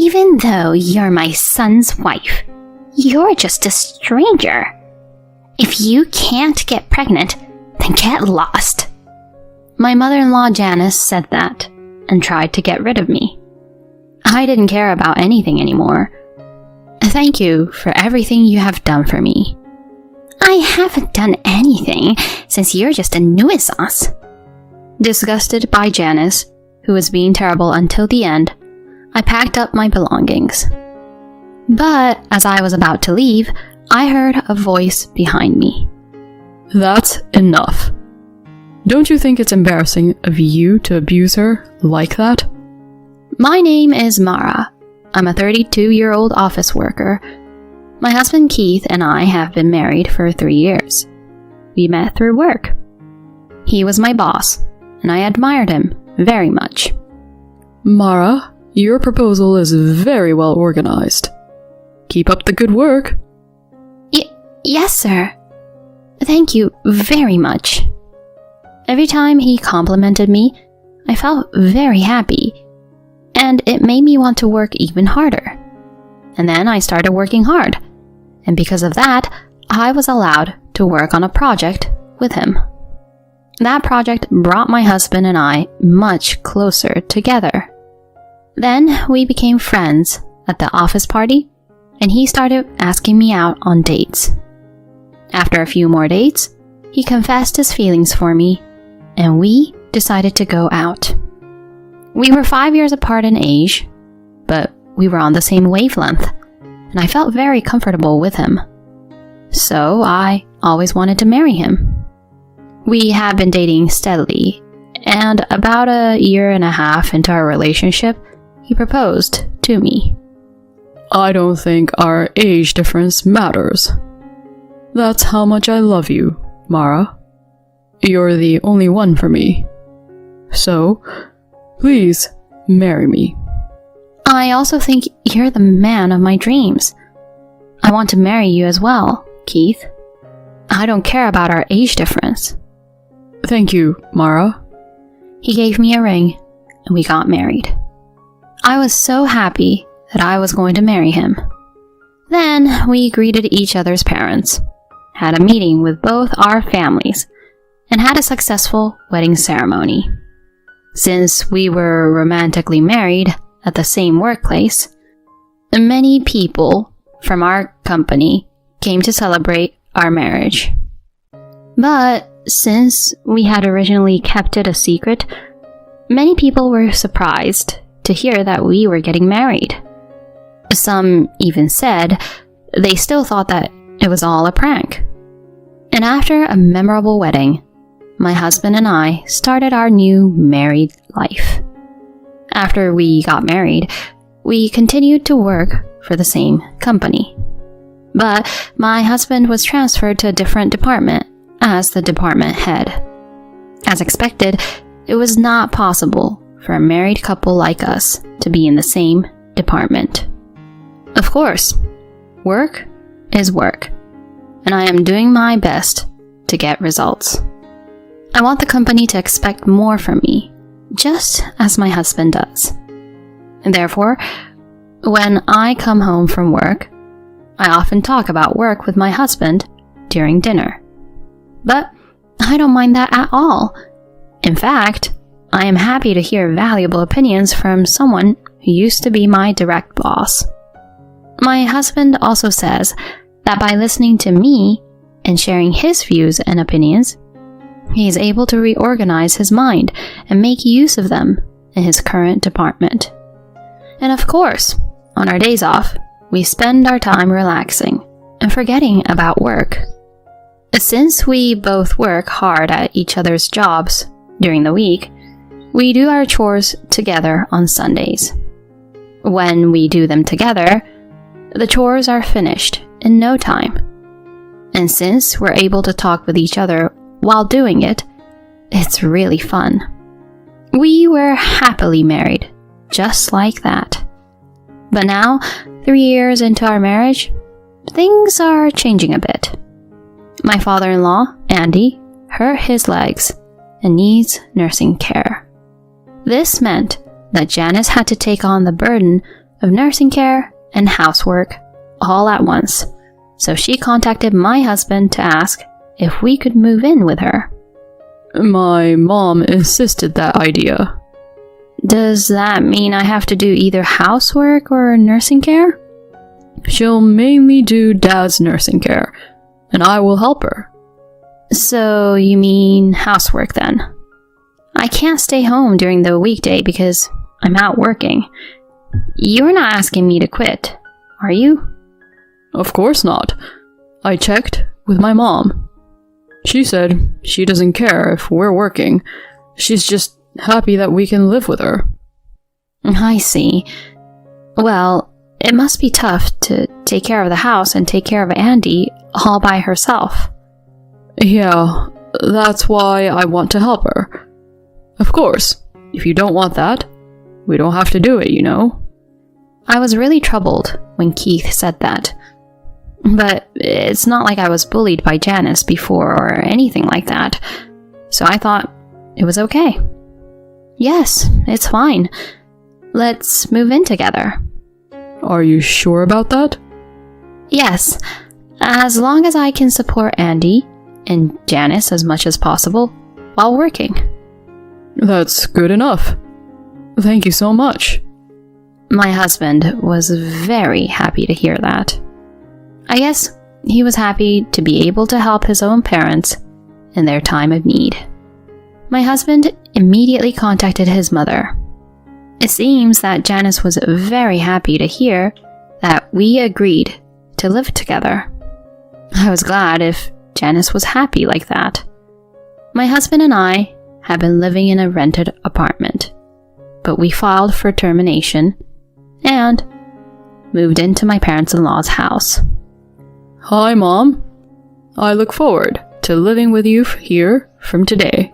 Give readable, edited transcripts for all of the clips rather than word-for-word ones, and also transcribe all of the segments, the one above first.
Even though you're my son's wife, you're just a stranger. If you can't get pregnant, then get lost. My mother-in-law Janice said that and tried to get rid of me. I didn't care about anything anymore. Thank you for everything you have done for me. I haven't done anything since you're just a nuisance. Disgusted by Janice, who was being terrible until the end, I packed up my belongings. But as I was about to leave, I heard a voice behind me. That's enough. Don't you think it's embarrassing of you to abuse her like that? My name is Mara. I'm a 32-year-old office worker. My husband Keith and I have been married for 3 years. We met through work. He was my boss, and I admired him very much. Mara, your proposal is very well organized. Keep up the good work. Yes, sir. Thank you very much. Every time he complimented me, I felt very happy, and it made me want to work even harder. And then I started working hard, and because of that, I was allowed to work on a project with him. That project brought my husband and I much closer together. Then we became friends at the office party, and he started asking me out on dates. After a few more dates, he confessed his feelings for me, and we decided to go out. We were 5 years apart in age, but we were on the same wavelength, and I felt very comfortable with him. So I always wanted to marry him. We have been dating steadily, and about a year and a half into our relationship, he proposed to me. I don't think our age difference matters. That's how much I love you, Mara. You're the only one for me. So, please, marry me. I also think you're the man of my dreams. I want to marry you as well, Keith. I don't care about our age difference. Thank you, Mara. He gave me a ring, and we got married. I was so happy that I was going to marry him. Then we greeted each other's parents, had a meeting with both our families, and had a successful wedding ceremony. Since we were romantically married at the same workplace, many people from our company came to celebrate our marriage. But since we had originally kept it a secret, many people were surprised to hear that we were getting married. Some even said they still thought that it was all a prank. And after a memorable wedding, my husband and I started our new married life. After we got married, we continued to work for the same company. But my husband was transferred to a different department as the department head. As expected, it was not possible for a married couple like us to be in the same department. Of course, work is work, and I am doing my best to get results. I want the company to expect more from me, just as my husband does. And therefore, when I come home from work, I often talk about work with my husband during dinner. But I don't mind that at all. In fact, I am happy to hear valuable opinions from someone who used to be my direct boss. My husband also says that by listening to me and sharing his views and opinions, he is able to reorganize his mind and make use of them in his current department. And of course, on our days off, we spend our time relaxing and forgetting about work. Since we both work hard at each other's jobs during the week, we do our chores together on Sundays. When we do them together, the chores are finished in no time. And since we're able to talk with each other while doing it, it's really fun. We were happily married, just like that. But now, 3 years into our marriage, things are changing a bit. My father-in-law, Andy, hurt his legs and needs nursing care. This meant that Janice had to take on the burden of nursing care and housework all at once, so she contacted my husband to ask if we could move in with her. My mom insisted that idea. Does that mean I have to do either housework or nursing care? She'll mainly do Dad's nursing care, and I will help her. So you mean housework then? I can't stay home during the weekday because I'm out working. You're not asking me to quit, are you? Of course not. I checked with my mom. She said she doesn't care if we're working. She's just happy that we can live with her. I see. Well, it must be tough to take care of the house and take care of Andy all by herself. Yeah, that's why I want to help her. Of course, if you don't want that, we don't have to do it, you know? I was really troubled when Keith said that. But it's not like I was bullied by Janice before or anything like that. So I thought it was okay. Yes, it's fine. Let's move in together. Are you sure about that? Yes, as long as I can support Andy and Janice as much as possible while working. That's good enough. Thank you so much. My husband was very happy to hear that. I guess he was happy to be able to help his own parents in their time of need. My husband immediately contacted his mother. It seems that Janice was very happy to hear that we agreed to live together. I was glad if Janice was happy like that. My husband and I had been living in a rented apartment, but we filed for termination and moved into my parents-in-law's house. Hi, Mom. I look forward to living with you here from today.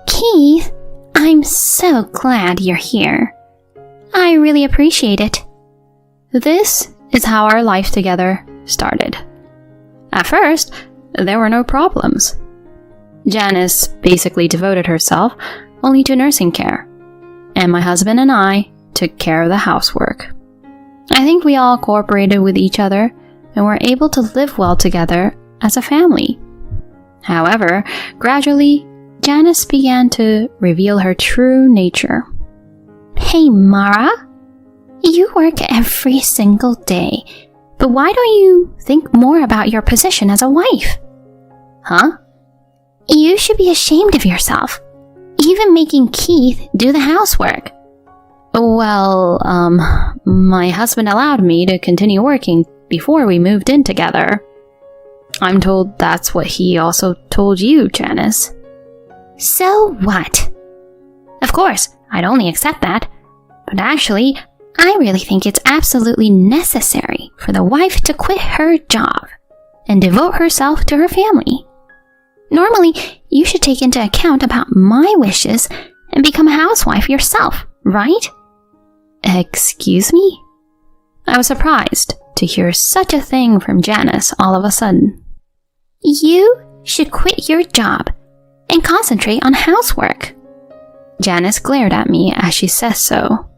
Keith, I'm so glad you're here. I really appreciate it. This is how our life together started. At first, there were no problems. Janice basically devoted herself only to nursing care, and my husband and I took care of the housework. I think we all cooperated with each other and were able to live well together as a family. However, gradually, Janice began to reveal her true nature. Hey, Mara, you work every single day, but why don't you think more about your position as a wife? Huh? You should be ashamed of yourself, even making Keith do the housework. Well, my husband allowed me to continue working before we moved in together. I'm told that's what he also told you, Janice. So what? Of course, I'd only accept that. But actually, I really think it's absolutely necessary for the wife to quit her job and devote herself to her family. Normally, you should take into account about my wishes and become a housewife yourself, right? Excuse me? I was surprised to hear such a thing from Janice all of a sudden. You should quit your job and concentrate on housework. Janice glared at me as she said so.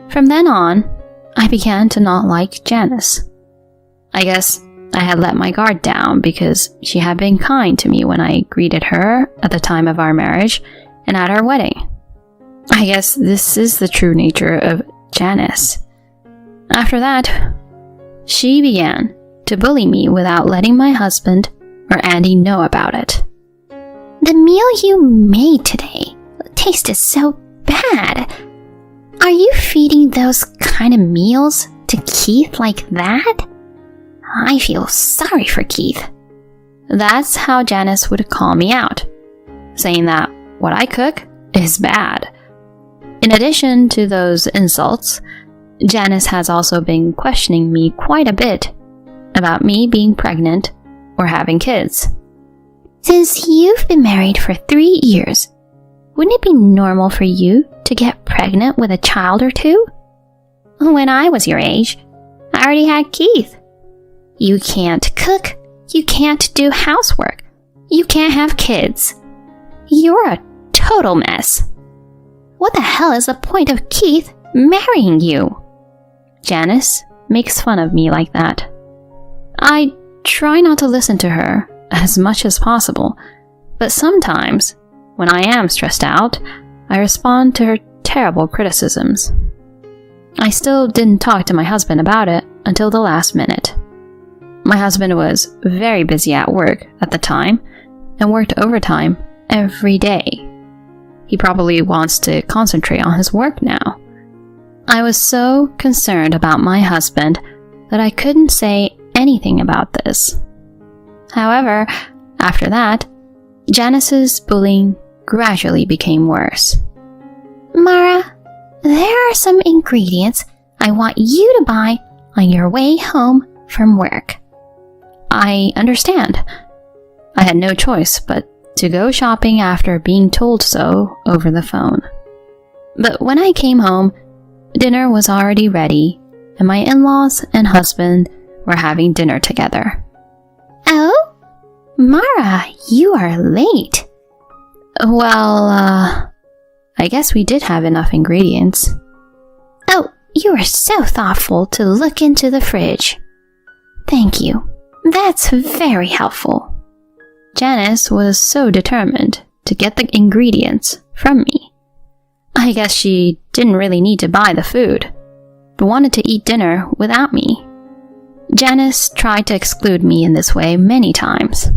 From then on, I began to not like Janice. I guess I had let my guard down because she had been kind to me when I greeted her at the time of our marriage and at our wedding. I guess this is the true nature of Janice. After that, she began to bully me without letting my husband or Andy know about it. The meal you made today tasted so bad. Are you feeding those kind of meals to Keith like that? I feel sorry for Keith. That's how Janice would call me out, saying that what I cook is bad. In addition to those insults, Janice has also been questioning me quite a bit about me being pregnant or having kids. Since you've been married for 3 years, wouldn't it be normal for you to get pregnant with a child or two? When I was your age, I already had Keith. You can't cook, you can't do housework, you can't have kids. You're a total mess. What the hell is the point of Keith marrying you? Janice makes fun of me like that. I try not to listen to her as much as possible, but sometimes, when I am stressed out, I respond to her terrible criticisms. I still didn't talk to my husband about it until the last minute. My husband was very busy at work at the time and worked overtime every day. He probably wants to concentrate on his work now. I was so concerned about my husband that I couldn't say anything about this. However, after that, Janice's bullying gradually became worse. Mara, there are some ingredients I want you to buy on your way home from work. I understand. I had no choice but to go shopping after being told so over the phone. But when I came home, dinner was already ready, and my in-laws and husband were having dinner together. Oh? Mara, you are late. Well, I guess we did have enough ingredients. Oh, you are so thoughtful to look into the fridge. Thank you. That's very helpful. Janice was so determined to get the ingredients from me. I guess she didn't really need to buy the food, but wanted to eat dinner without me. Janice tried to exclude me in this way many times.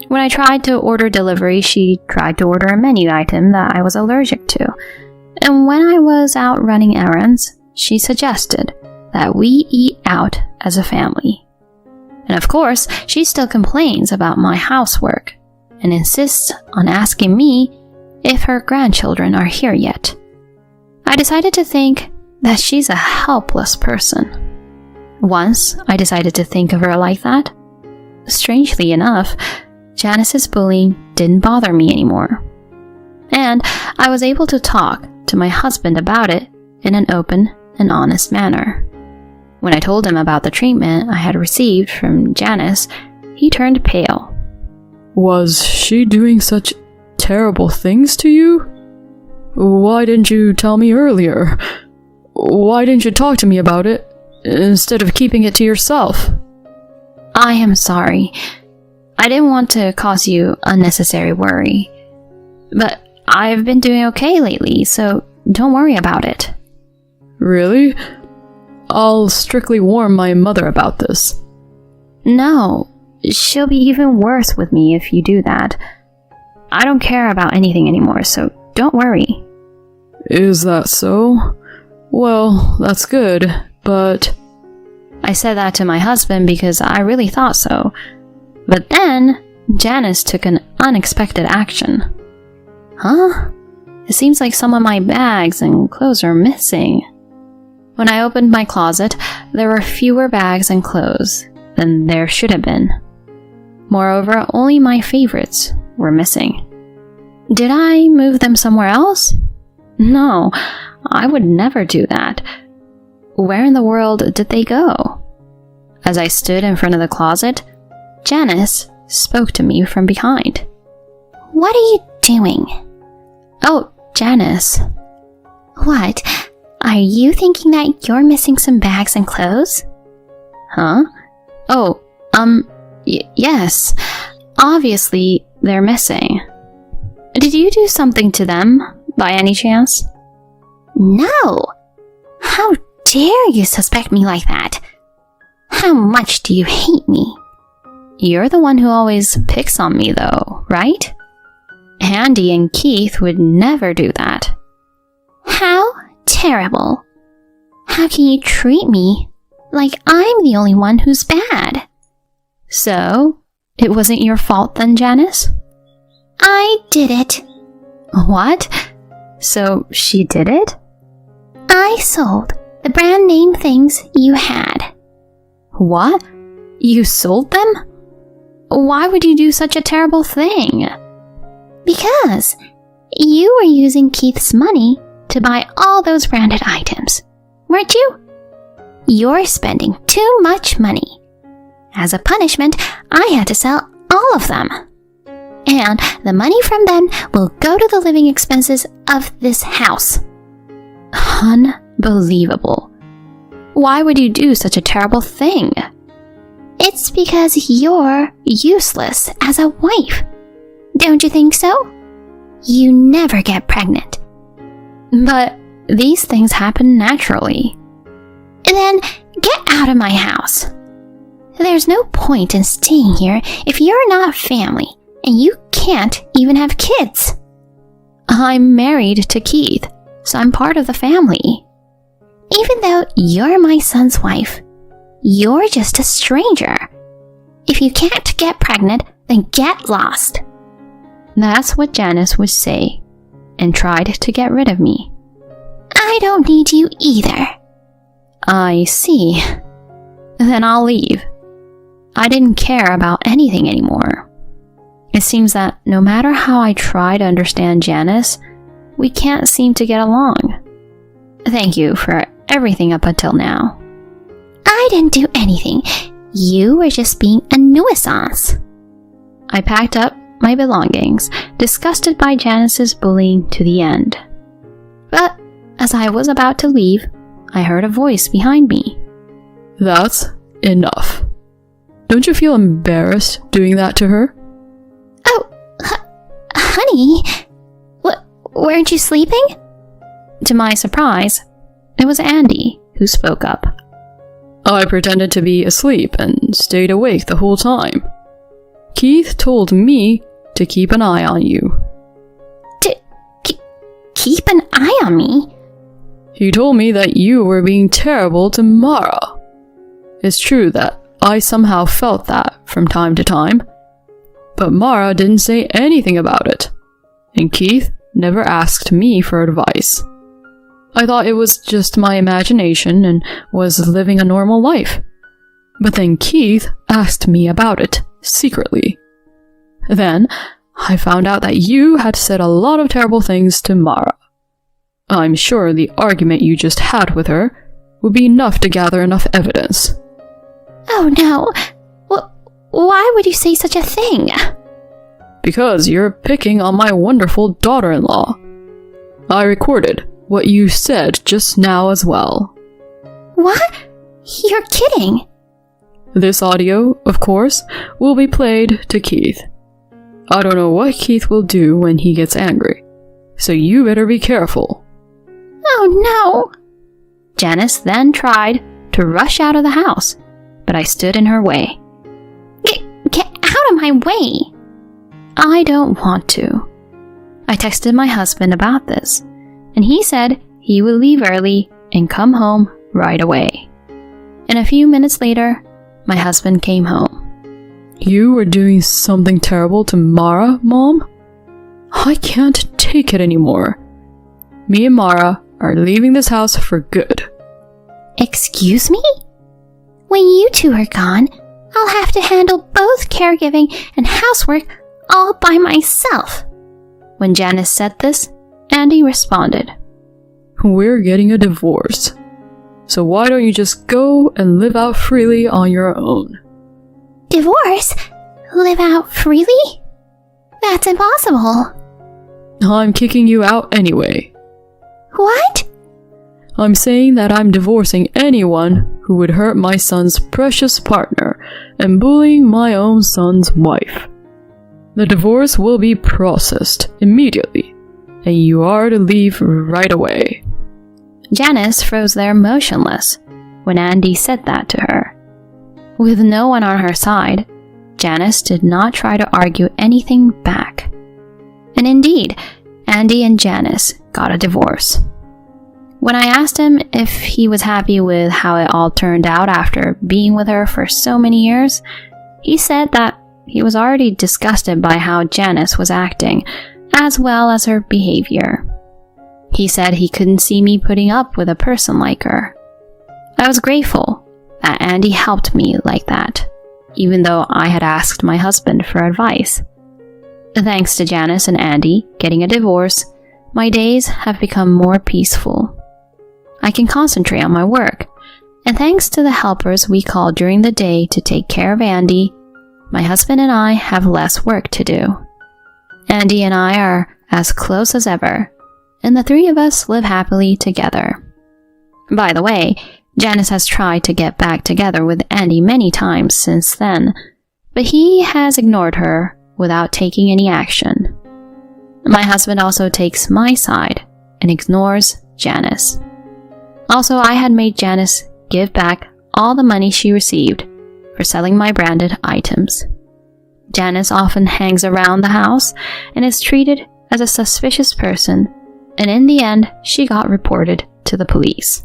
When I tried to order delivery, she tried to order a menu item that I was allergic to. And when I was out running errands, she suggested that we eat out as a family. And of course, she still complains about my housework and insists on asking me if her grandchildren are here yet. I decided to think that she's a helpless person. Once I decided to think of her like that, strangely enough, Janice's bullying didn't bother me anymore. And I was able to talk to my husband about it in an open and honest manner. When I told him about the treatment I had received from Janice, he turned pale. Was she doing such terrible things to you? Why didn't you tell me earlier? Why didn't you talk to me about it instead of keeping it to yourself? I am sorry. I didn't want to cause you unnecessary worry. But I've been doing okay lately, so don't worry about it. Really? I'll strictly warn my mother about this. No, she'll be even worse with me if you do that. I don't care about anything anymore, so don't worry. Is that so? Well, that's good, but... I said that to my husband because I really thought so. But then, Janice took an unexpected action. Huh? It seems like some of my bags and clothes are missing. When I opened my closet, there were fewer bags and clothes than there should have been. Moreover, only my favorites were missing. Did I move them somewhere else? No, I would never do that. Where in the world did they go? As I stood in front of the closet, Janice spoke to me from behind. What are you doing? Oh, Janice. What? Are you thinking that you're missing some bags and clothes? Huh? Oh, yes. Obviously, they're missing. Did you do something to them, by any chance? No! How dare you suspect me like that? How much do you hate me? You're the one who always picks on me, though, right? Andy and Keith would never do that. How terrible. How can you treat me like I'm the only one who's bad? So, it wasn't your fault then, Janice? I did it. What? So, she did it? I sold the brand name things you had. What? You sold them? Why would you do such a terrible thing? Because you were using Keith's money to buy all those branded items, weren't you? You're spending too much money. As a punishment, I had to sell all of them. And the money from them will go to the living expenses of this house. Unbelievable. Why would you do such a terrible thing? It's because you're useless as a wife. Don't you think so? You never get pregnant. But these things happen naturally. Then get out of my house. There's no point in staying here if you're not family and you can't even have kids. I'm married to Keith, so I'm part of the family. Even though you're my son's wife, you're just a stranger. If you can't get pregnant, then get lost. That's what Janice would say, and tried to get rid of me. I don't need you either. I see. Then I'll leave. I didn't care about anything anymore. It seems that no matter how I try to understand Janice, we can't seem to get along. Thank you for everything up until now. I didn't do anything. You were just being a nuisance. I packed up my belongings, disgusted by Janice's bullying to the end. But as I was about to leave, I heard a voice behind me. That's enough. Don't you feel embarrassed doing that to her? Oh, honey, weren't you sleeping? To my surprise, it was Andy who spoke up. I pretended to be asleep and stayed awake the whole time. Keith told me to keep an eye on you. Keep an eye on me? He told me that you were being terrible to Mara. It's true that I somehow felt that from time to time, but Mara didn't say anything about it, and Keith never asked me for advice. I thought it was just my imagination and was living a normal life. But then Keith asked me about it, secretly. Then, I found out that you had said a lot of terrible things to Mara. I'm sure the argument you just had with her would be enough to gather enough evidence. Oh no! Why would you say such a thing? Because you're picking on my wonderful daughter-in-law. I recorded what you said just now as well. What? You're kidding. This audio, of course, will be played to Keith. I don't know what Keith will do when he gets angry, so you better be careful. Oh no! Janice then tried to rush out of the house, but I stood in her way. Get out of my way! I don't want to. I texted my husband about this, and he said he would leave early and come home right away. And a few minutes later, my husband came home. You were doing something terrible to Mara, Mom? I can't take it anymore. Me and Mara are leaving this house for good. Excuse me? When you two are gone, I'll have to handle both caregiving and housework all by myself. When Janice said this, Andy responded, We're getting a divorce. So why don't you just go and live out freely on your own? Divorce? Live out freely? That's impossible. I'm kicking you out anyway. What? I'm saying that I'm divorcing anyone who would hurt my son's precious partner and bullying my own son's wife. The divorce will be processed immediately, and you are to leave right away. Janice froze there motionless when Andy said that to her. With no one on her side, Janice did not try to argue anything back. And indeed, Andy and Janice got a divorce. When I asked him if he was happy with how it all turned out after being with her for so many years, he said that he was already disgusted by how Janice was acting, as well as her behavior. He said he couldn't see me putting up with a person like her. I was grateful that Andy helped me like that, even though I had asked my husband for advice. Thanks to Janice and Andy getting a divorce, my days have become more peaceful. I can concentrate on my work, and thanks to the helpers we call during the day to take care of Andy, my husband and I have less work to do. Andy and I are as close as ever, and the three of us live happily together. By the way, Janice has tried to get back together with Andy many times since then, but he has ignored her without taking any action. My husband also takes my side and ignores Janice. Also, I had made Janice give back all the money she received for selling my branded items. Janice often hangs around the house and is treated as a suspicious person, and in the end, she got reported to the police.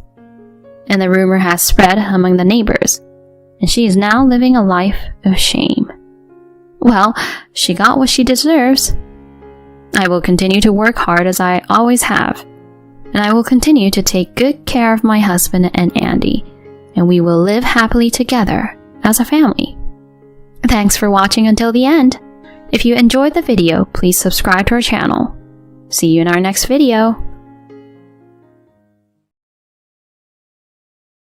And the rumor has spread among the neighbors, and she is now living a life of shame. Well, she got what she deserves. I will continue to work hard as I always have, and I will continue to take good care of my husband and Andy, and we will live happily together as a family. Thanks for watching until the end. If you enjoyed the video, please subscribe to our channel. See you in our next video.